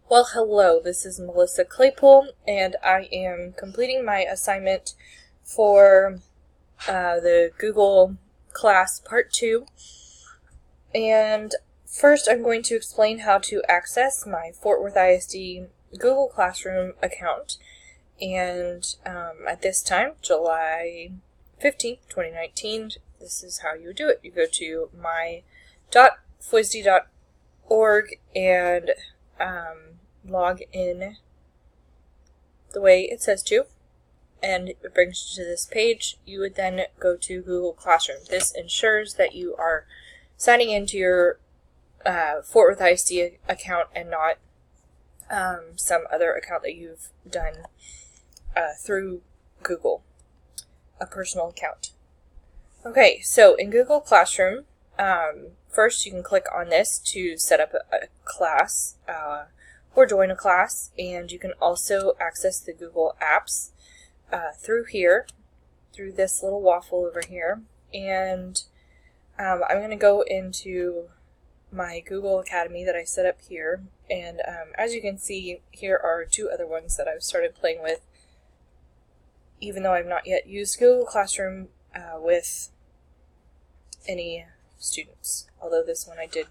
Well, hello, this is Melissa Claypool, and I am completing my assignment for the Google class Part 2. And first I'm going to explain how to access my Fort Worth ISD Google Classroom account. And at this time, July 15th, 2019, this is how you do it. You go to my.fwsd.org and log in the way it says to, and it brings you to this page. You would then go to Google Classroom. This ensures that you are signing into your Fort Worth ISD account and not some other account that you've done through Google, a personal account. Okay, so in Google Classroom, first you can click on this to set up a class or join a class, and you can also access the Google Apps through here, through this little waffle over here. And I'm going to go into my Google Academy that I set up here, and as you can see, here are two other ones that I've started playing with, even though I've not yet used Google Classroom with any students, although this one I did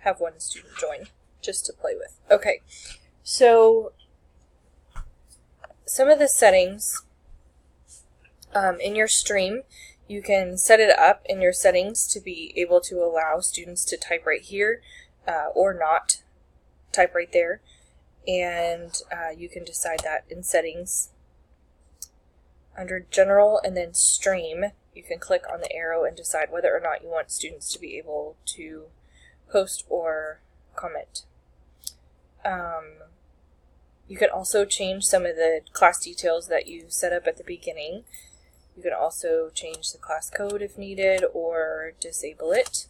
have one student join just to play with. Okay, so some of the settings in your stream, you can set it up in your settings to be able to allow students to type right here or not type right there, and you can decide that in settings. Under General and then Stream, you can click on the arrow and decide whether or not you want students to be able to post or comment. You can also change some of the class details that you set up at the beginning. You can also change the class code if needed or disable it.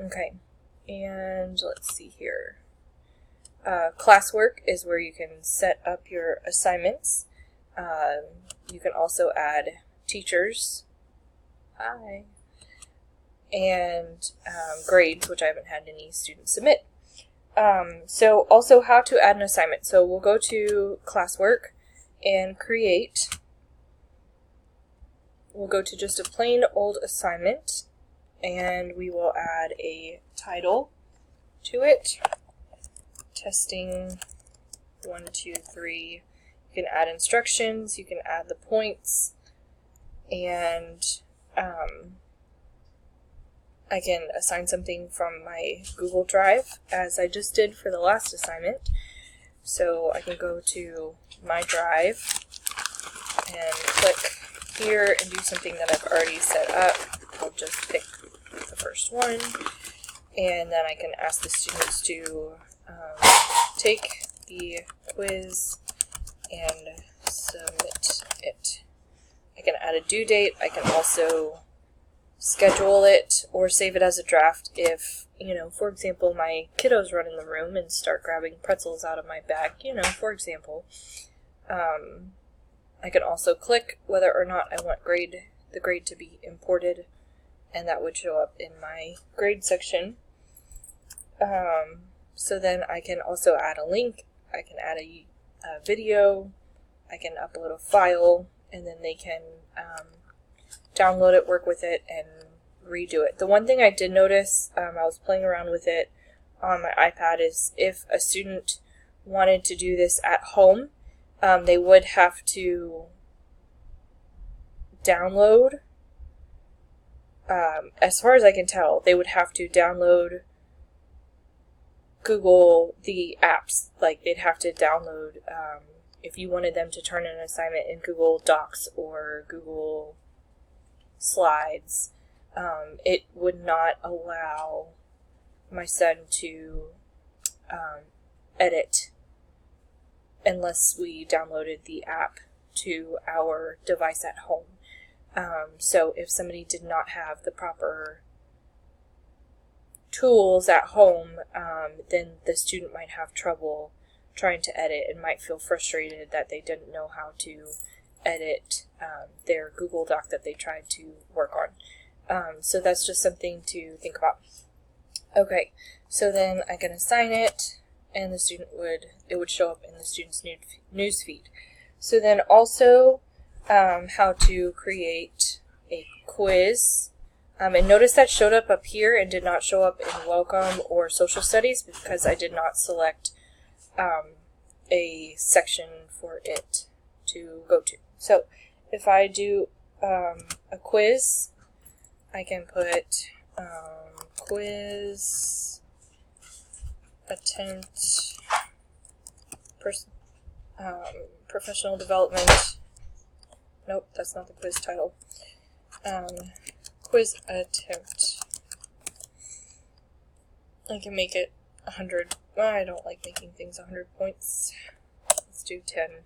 Okay, and let's see here. Classwork is where you can set up your assignments. You can also add teachers. Hi. And grades, which I haven't had any students submit. So also how to add an assignment. So we'll go to Classwork and create. We'll go to just a plain old assignment, and we will add a title to it. Testing 1, 2, 3. You can add instructions, you can add the points, and I can assign something from my Google Drive, as I just did for the last assignment. So I can go to my drive and click here and do something that I've already set up. I'll just pick the first one, and then I can ask the students to take the quiz and submit it. I can add a due date. I can also schedule it or save it as a draft if, for example, my kiddos run in the room and start grabbing pretzels out of my bag, for example. I can also click whether or not I want the grade to be imported, and that would show up in my grade section. So then I can also add a link, I can add a video, I can upload a file, and then they can download it, work with it, and redo it. The one thing I did notice, I was playing around with it on my iPad, is if a student wanted to do this at home, they would have to download, as far as I can tell, they would have to download Google, the apps. Like, they'd have to download, if you wanted them to turn in an assignment in Google Docs or Google Slides, it would not allow my son to edit unless we downloaded the app to our device at home. So if somebody did not have the proper tools at home, then the student might have trouble trying to edit and might feel frustrated that they didn't know how to edit their Google Doc that they tried to work on. So that's just something to think about. Okay, so then I can assign it, and it would show up in the student's news feed. So then also how to create a quiz. And notice that showed up here and did not show up in Welcome or Social Studies because I did not select a section for it to go to. So if I do a quiz, I can put quiz attempt professional development. Nope, that's not the quiz title. Quiz attempt. I can make it 100. Well, I don't like making things 100 points. Let's do 10.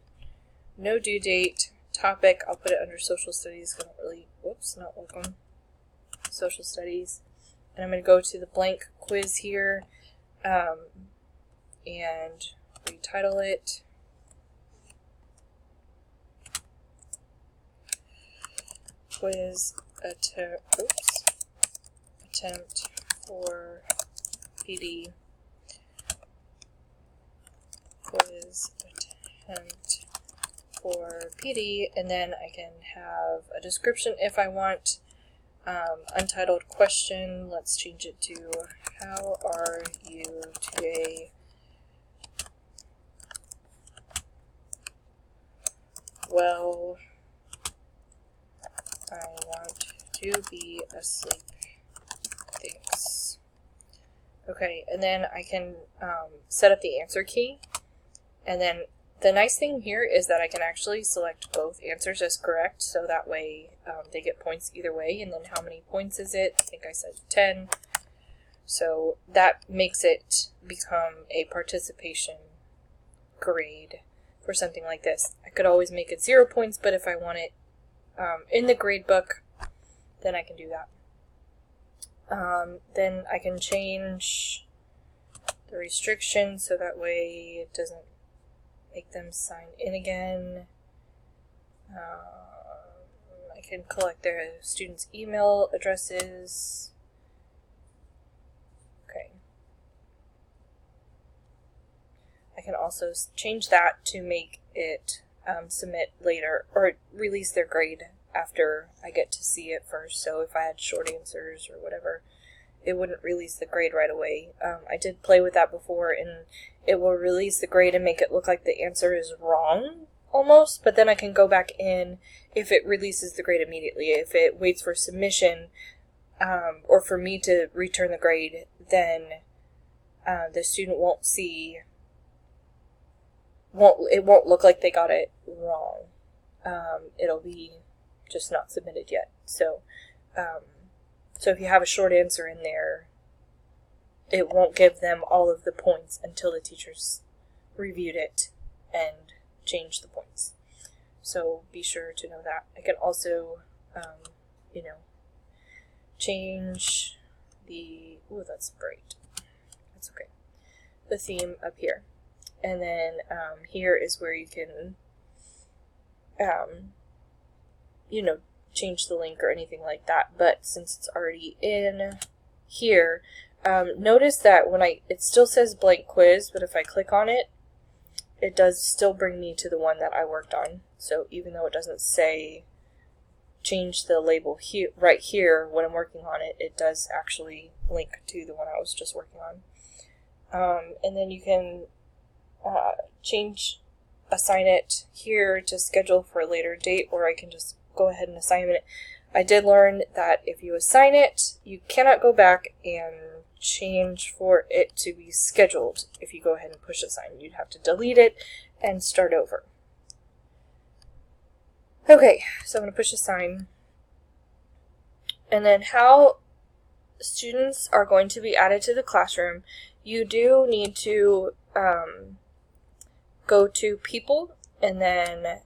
No due date. Topic, I'll put it under social studies. I don't really, whoops, not welcome. Social studies. And I'm going to go to the blank quiz here and retitle it. Quiz attempt for PD. Quiz attempt for PD, and then I can have a description if I want. Untitled question, let's change it to how are you today? Well, I want to be asleep. Thanks. Okay, and then I can set up the answer key. And then the nice thing here is that I can actually select both answers as correct, so that way they get points either way. And then how many points is it? I think I said 10. So that makes it become a participation grade for something like this. I could always make it 0 points, but if I want it in the grade book, then I can do that. Then I can change the restrictions so that way it doesn't make them sign in again. I can collect their students' email addresses. Okay. I can also change that to make it submit later or release their grade after I get to see it first. So if I had short answers or whatever, it wouldn't release the grade right away. I did play with that before, and it will release the grade and make it look like the answer is wrong almost, but then I can go back in if it releases the grade immediately. If it waits for submission or for me to return the grade, then the student won't see, it won't look like they got it wrong. It'll be just not submitted yet. So so if you have a short answer in there, it won't give them all of the points until the teacher's reviewed it and changed the points. So be sure to know that. I can also, change the, ooh, that's bright. That's okay. The theme up here. And then here is where you can, change the link or anything like that. But since it's already in here, notice that it still says blank quiz, but if I click on it, it does still bring me to the one that I worked on. So even though it doesn't say change the label here, right here when I'm working on it, it does actually link to the one I was just working on. And then you can assign it here to schedule for a later date, or I can just go ahead and assign it. I did learn that if you assign it, you cannot go back and change for it to be scheduled. If you go ahead and push assign, you'd have to delete it and start over. Okay, so I'm going to push assign. And then how students are going to be added to the classroom, you do need to go to people and then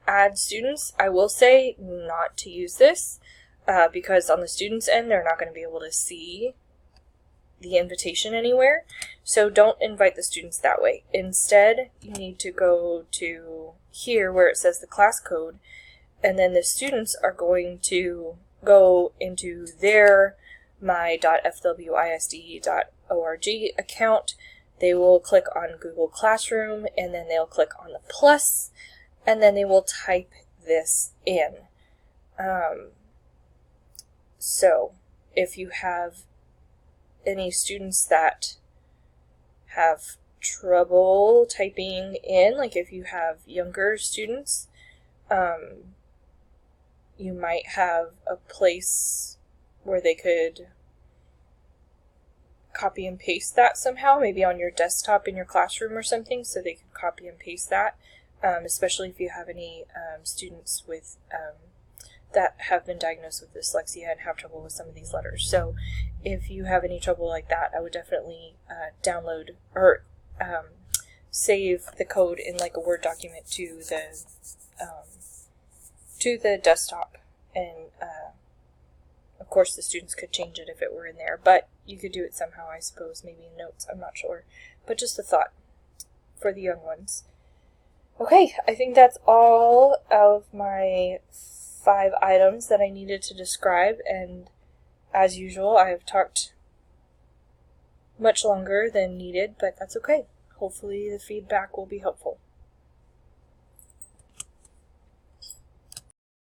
add students. I will say not to use this because on the students' end, they're not going to be able to see the invitation anywhere. So don't invite the students that way. Instead, you need to go to here where it says the class code, and then the students are going to go into their my.fwisd.org account. They will click on Google Classroom, and then they'll click on the plus, and then they will type this in. So if you have any students that have trouble typing in, like if you have younger students, you might have a place where they could copy and paste that somehow, maybe on your desktop in your classroom or something, so they could copy and paste that, especially if you have any students with that have been diagnosed with dyslexia and have trouble with some of these letters. So if you have any trouble like that, I would definitely download or save the code in like a Word document to the desktop, and of course the students could change it if it were in there, but you could do it somehow, I suppose, maybe in notes, I'm not sure, but just a thought for the young ones. Okay, I think that's all of my 5 items that I needed to describe, and as usual I have talked much longer than needed, but that's okay. Hopefully the feedback will be helpful.